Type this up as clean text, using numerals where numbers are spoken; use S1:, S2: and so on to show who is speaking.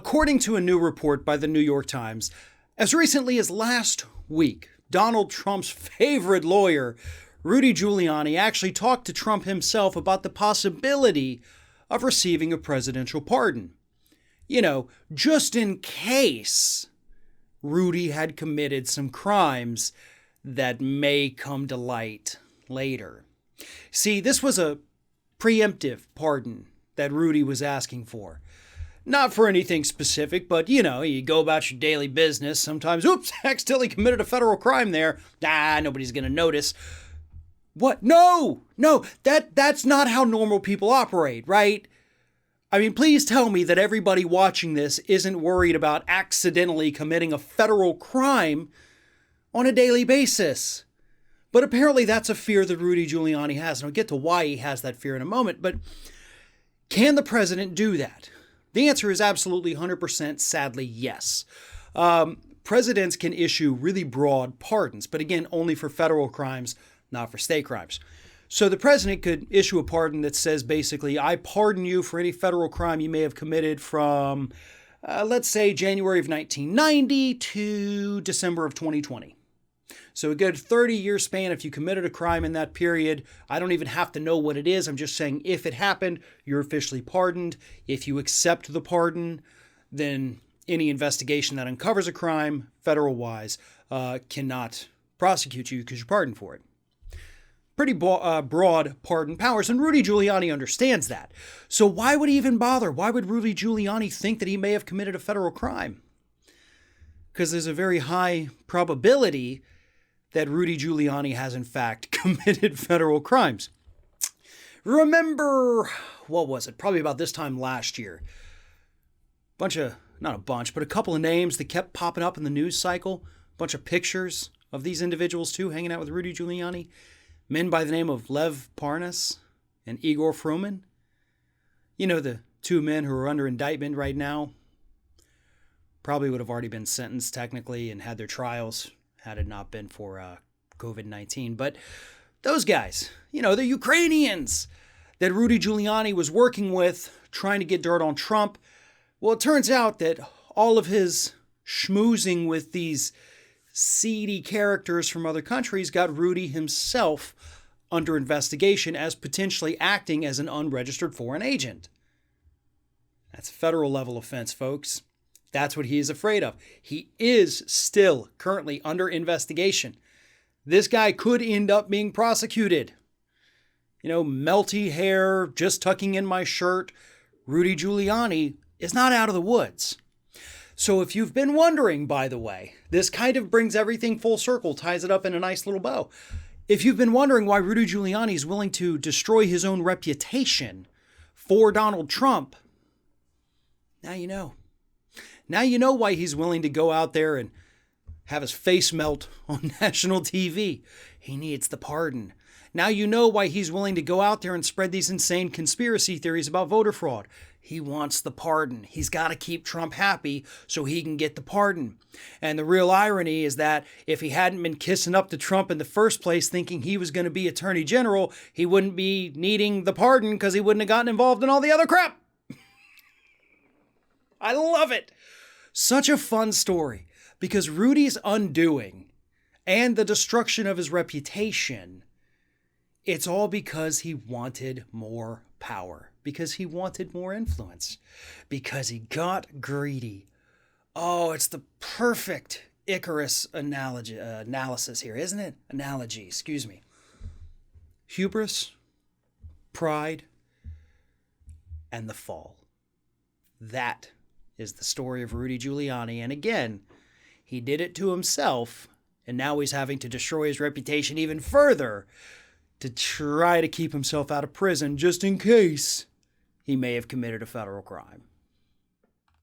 S1: According to a new report by the New York Times, as recently as last week, Donald Trump's favorite lawyer, Rudy Giuliani, actually talked to Trump himself about the possibility of receiving a presidential pardon. You know, just in case Rudy had committed some crimes that may come to light later. See, this was a preemptive pardon that Rudy was asking for. Not for anything specific, but you know, you go about your daily business. Sometimes, oops, accidentally committed a federal crime there. Nobody's going to notice. What? No, that's not how normal people operate, right? I mean, please tell me that everybody watching this isn't worried about accidentally committing a federal crime on a daily basis. But apparently that's a fear that Rudy Giuliani has. And I'll get to why he has that fear in a moment. But can the president do that? The answer is absolutely 100% sadly yes. Presidents can issue really broad pardons, but again, only for federal crimes, not for state crimes. So the president could issue a pardon that says basically, I pardon you for any federal crime you may have committed from, let's say, January of 1990 to December of 2020. So a good 30-year span, if you committed a crime in that period, I don't even have to know what it is. I'm just saying if it happened, you're officially pardoned. If you accept the pardon, then any investigation that uncovers a crime, federal-wise, cannot prosecute you because you're pardoned for it. Pretty broad pardon powers, and Rudy Giuliani understands that. So why would he even bother? Why would Rudy Giuliani think that he may have committed a federal crime? Because there's a very high probability that Rudy Giuliani has in fact committed federal crimes. Remember, what was it? Probably about this time last year. Not a bunch, but a couple of names that kept popping up in the news cycle. A bunch of pictures of these individuals too, hanging out with Rudy Giuliani. Men by the name of Lev Parnas and Igor Fruman. You know, the two men who are under indictment right now. Probably would have already been sentenced technically and had their trials had it not been for COVID-19. But those guys, you know, the Ukrainians that Rudy Giuliani was working with, trying to get dirt on Trump. Well, it turns out that all of his schmoozing with these seedy characters from other countries got Rudy himself under investigation as potentially acting as an unregistered foreign agent. That's a federal level offense, folks. That's what he is afraid of. He is still currently under investigation. This guy could end up being prosecuted. You know, melty hair, just tucking in my shirt. Rudy Giuliani is not out of the woods. So if you've been wondering, by the way, this kind of brings everything full circle, ties it up in a nice little bow. If you've been wondering why Rudy Giuliani is willing to destroy his own reputation for Donald Trump, now you know. Now you know why he's willing to go out there and have his face melt on national TV. He needs the pardon. Now you know why he's willing to go out there and spread these insane conspiracy theories about voter fraud. He wants the pardon. He's got to keep Trump happy so he can get the pardon. And the real irony is that if he hadn't been kissing up to Trump in the first place thinking he was going to be Attorney General, he wouldn't be needing the pardon because he wouldn't have gotten involved in all the other crap. I love it. Such a fun story because Rudy's undoing and the destruction of his reputation, it's all because he wanted more power, because he wanted more influence, because he got greedy. Oh, it's the perfect Icarus analysis here, isn't it? Analogy, excuse me. Hubris, pride, and the fall. That is the story of Rudy Giuliani. And again, he did it to himself, and now he's having to destroy his reputation even further to try to keep himself out of prison just in case he may have committed a federal crime.